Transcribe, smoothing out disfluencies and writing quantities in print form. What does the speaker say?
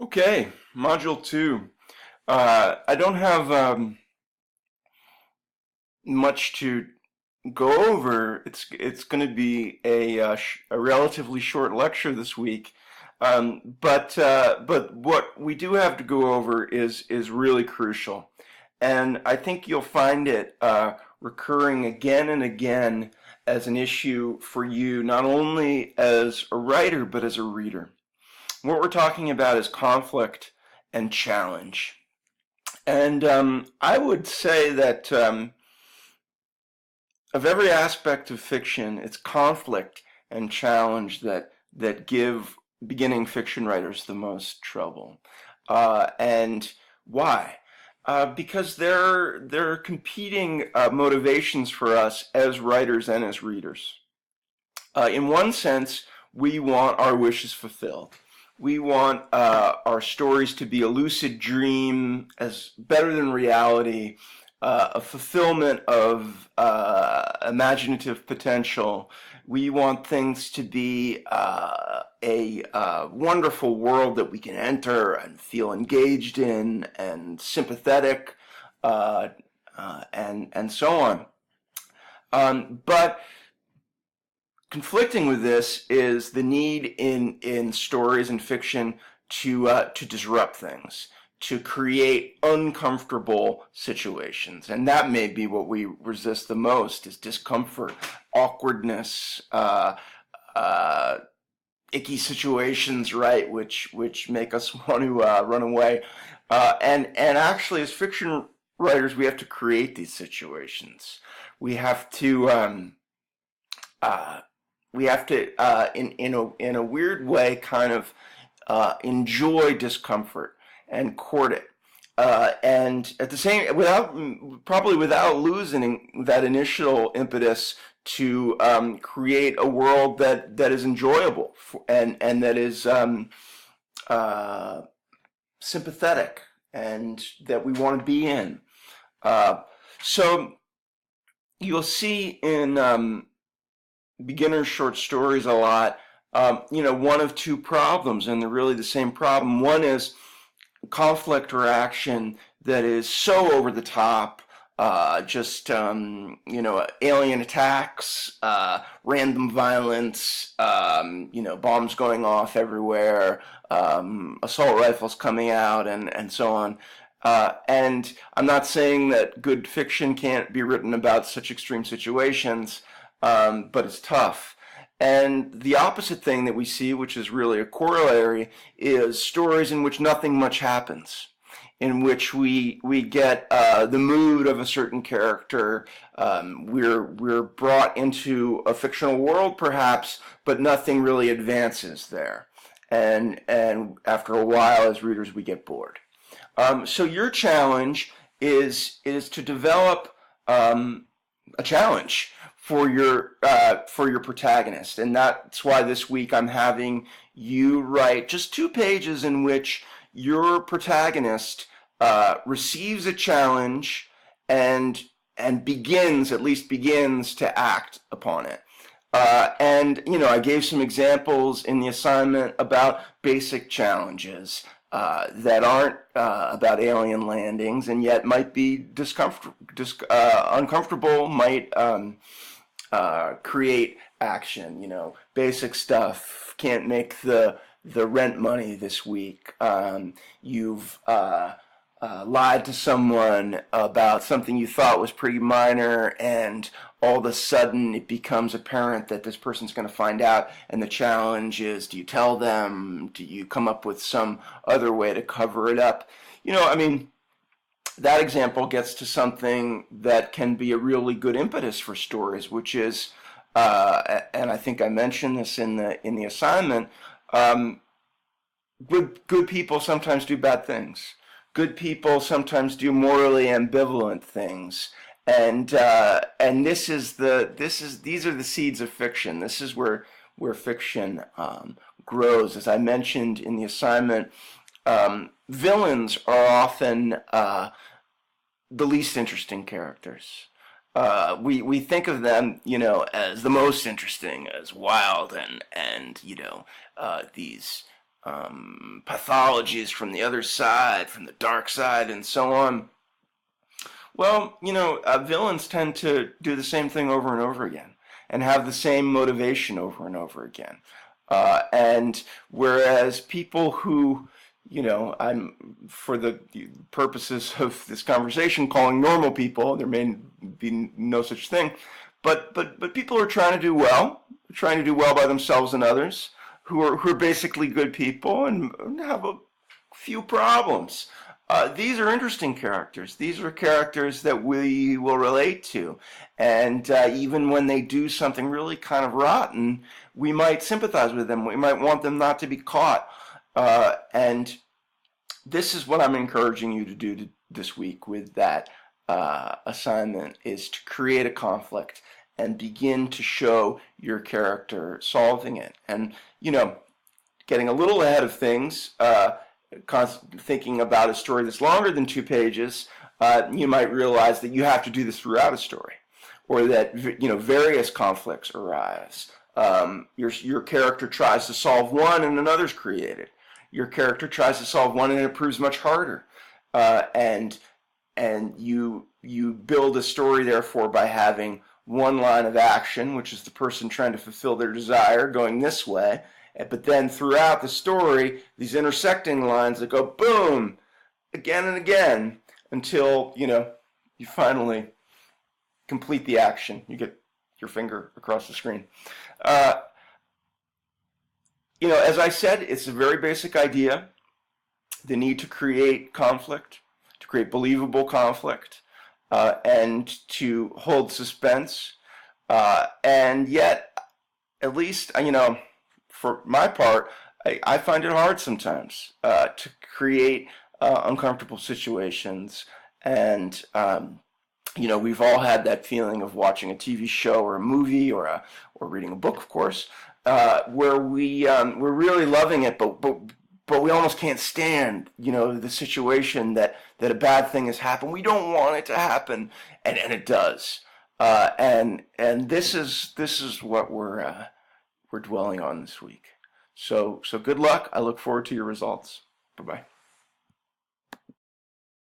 Okay, Module 2. I don't have much to go over. It's going to be a relatively short lecture this week, but what we do have to go over is really crucial, and I think you'll find it recurring again and again as an issue for you, not only as a writer but as a reader. What we're talking about is conflict and challenge. And I would say that of every aspect of fiction, it's conflict and challenge that give beginning fiction writers the most trouble. And why? Because there are competing motivations for us as writers and as readers. In one sense, we want our wishes fulfilled. We want our stories to be a lucid dream, as better than reality, a fulfillment of imaginative potential. We want things to be a wonderful world that we can enter and feel engaged in and sympathetic, and so on. But conflicting with this is the need in stories and fiction to disrupt things, to create uncomfortable situations, and that may be what we resist the most: is discomfort, awkwardness, icky situations, right? Which make us want to run away. And actually, as fiction writers, we have to create these situations. We have to. We have to, in a weird way, kind of enjoy discomfort and court it, and at the same, without losing that initial impetus to create a world that is enjoyable and that is uh, sympathetic and that we want to be in. So you'll see in beginner short stories a lot, one of two problems, and they're really the same problem. One is conflict or action that is so over the top, just alien attacks, random violence, bombs going off everywhere, assault rifles coming out, and so on. And I'm not saying that good fiction can't be written about such extreme situations, but it's tough. And the opposite thing that we see, which is really a corollary, is stories in which nothing much happens, in which we get the mood of a certain character. We're brought into a fictional world, perhaps, but nothing really advances there. And after a while, as readers, we get bored. So your challenge is to develop a challenge for your protagonist, and that's why this week I'm having you write just 2 pages in which your protagonist receives a challenge and begins to act upon it. And I gave some examples in the assignment about basic challenges that aren't about alien landings and yet might be uncomfortable, might create action. Basic stuff. Can't make the rent money this week. You've lied to someone about something you thought was pretty minor, and all of a sudden it becomes apparent that this person's going to find out, and the challenge is, do you tell them? Do you come up with some other way to cover it up? That example gets to something that can be a really good impetus for stories, which is, and I think I mentioned this in the assignment, good people sometimes do bad things. Good people sometimes do morally ambivalent things, and these are the seeds of fiction. This is where fiction grows. As I mentioned in the assignment, villains are often the least interesting characters. We think of them, as the most interesting, as wild and these pathologies from the other side, from the dark side, and so on. Well, villains tend to do the same thing over and over again and have the same motivation over and over again. And whereas people who, I'm, for the purposes of this conversation, calling normal people, there may be no such thing, but people who are trying to do well, by themselves and others, who are basically good people and have a few problems. These are interesting characters. These are characters that we will relate to. And even when they do something really kind of rotten, we might sympathize with them. We might want them not to be caught. And this is what I'm encouraging you to do this week with that assignment, is to create a conflict and begin to show your character solving it. And, getting a little ahead of things, thinking about a story that's longer than 2 pages, you might realize that you have to do this throughout a story, or that various conflicts arise. Your character tries to solve one and another's created. Your character tries to solve one and it proves much harder. And you build a story, therefore, by having one line of action, which is the person trying to fulfill their desire, going this way. But then throughout the story, these intersecting lines that go boom, again and again, until, you finally complete the action. You get your finger across the screen. As I said, it's a very basic idea. The need to create conflict, to create believable conflict, and to hold suspense. And yet, at least, for my part, I find it hard sometimes to create uncomfortable situations. And, we've all had that feeling of watching a TV show or a movie or reading a book, of course, where we're really loving it, but we almost can't stand, the situation that a bad thing has happened. We don't want it to happen, and it does. And this is what we're dwelling on this week. So good luck. I look forward to your results. Bye-bye.